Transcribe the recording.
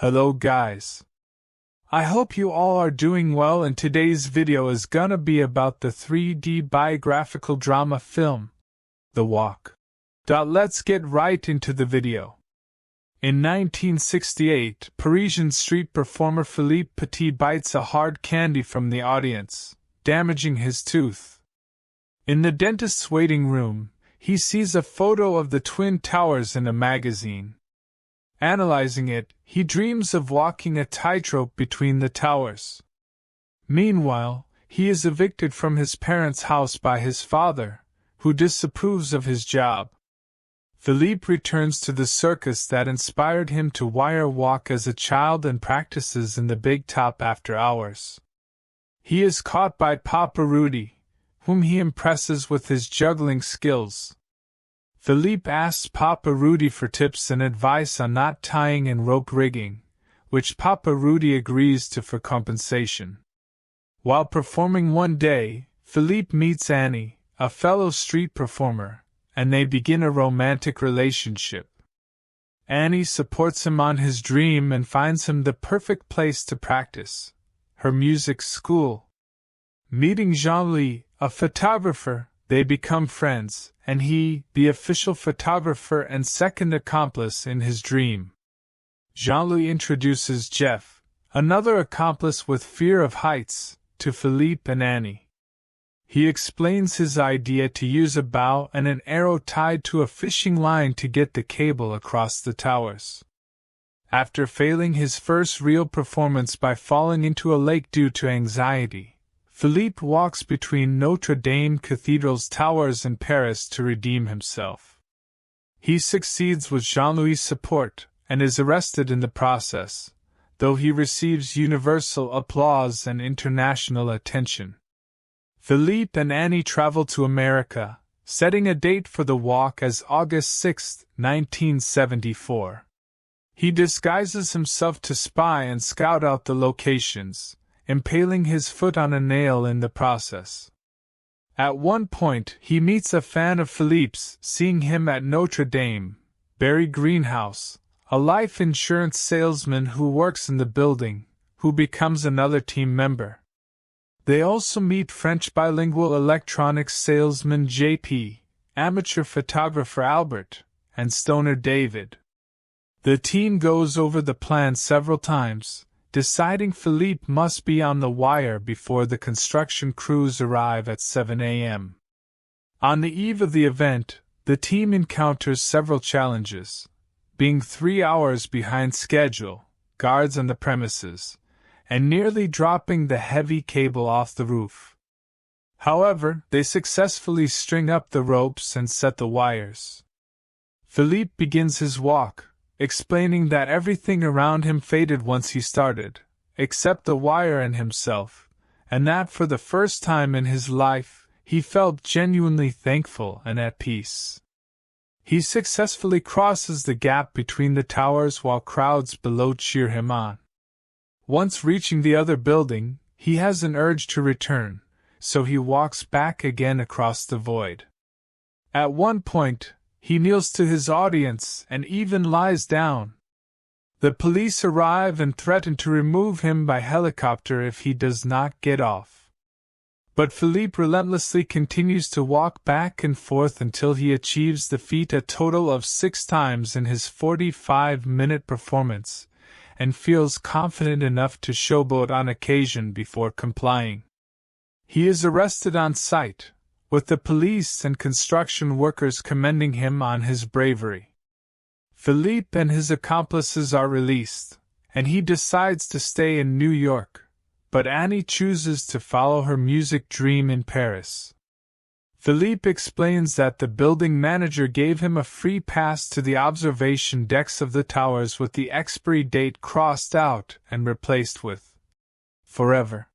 Hello guys. I hope you all are doing well, and today's video is gonna be about the 3D biographical drama film, The Walk. Let's get right into the video. In 1968, Parisian street performer Philippe Petit bites a hard candy from the audience, damaging his tooth. In the dentist's waiting room, he sees a photo of the Twin Towers in a magazine. Analyzing it, he dreams of walking a tightrope between the towers. Meanwhile, he is evicted from his parents' house by his father, who disapproves of his job. Philippe returns to the circus that inspired him to wire walk as a child and practices in the big top after hours. He is caught by Papa Rudy, whom he impresses with his juggling skills. Philippe asks Papa Rudy for tips and advice on knot tying and rope rigging, which Papa Rudy agrees to for compensation. While performing one day, Philippe meets Annie, a fellow street performer, and they begin a romantic relationship. Annie supports him on his dream and finds him the perfect place to practice, her music school. Meeting Jean-Louis, a photographer, they become friends, and he, the official photographer and second accomplice in his dream. Jean-Louis introduces Jeff, another accomplice with fear of heights, to Philippe and Annie. He explains his idea to use a bow and an arrow tied to a fishing line to get the cable across the towers. After failing his first real performance by falling into a lake due to anxiety, Philippe walks between Notre Dame Cathedral's towers in Paris to redeem himself. He succeeds with Jean-Louis' support, and is arrested in the process, though he receives universal applause and international attention. Philippe and Annie travel to America, setting a date for the walk as August 6, 1974. He disguises himself to spy and scout out the locations, impaling his foot on a nail in the process. At one point, he meets a fan of Philippe's, seeing him at Notre Dame, Barry Greenhouse, a life insurance salesman who works in the building, who becomes another team member. They also meet French bilingual electronics salesman JP, amateur photographer Albert, and stoner David. The team goes over the plan several times, deciding Philippe must be on the wire before the construction crews arrive at 7 a.m. On the eve of the event, the team encounters several challenges, being 3 hours behind schedule, guards on the premises, and nearly dropping the heavy cable off the roof. However, they successfully string up the ropes and set the wires. Philippe begins his walk, explaining that everything around him faded once he started, except the wire and himself, and that for the first time in his life, he felt genuinely thankful and at peace. He successfully crosses the gap between the towers while crowds below cheer him on. Once reaching the other building, he has an urge to return, so he walks back again across the void. At one point, he kneels to his audience and even lies down. The police arrive and threaten to remove him by helicopter if he does not get off. But Philippe relentlessly continues to walk back and forth until he achieves the feat a total of 6 times in his 45-minute performance, and feels confident enough to showboat on occasion before complying. He is arrested on sight, with the police and construction workers commending him on his bravery. Philippe and his accomplices are released, and he decides to stay in New York, but Annie chooses to follow her music dream in Paris. Philippe explains that the building manager gave him a free pass to the observation decks of the towers with the expiry date crossed out and replaced with "Forever."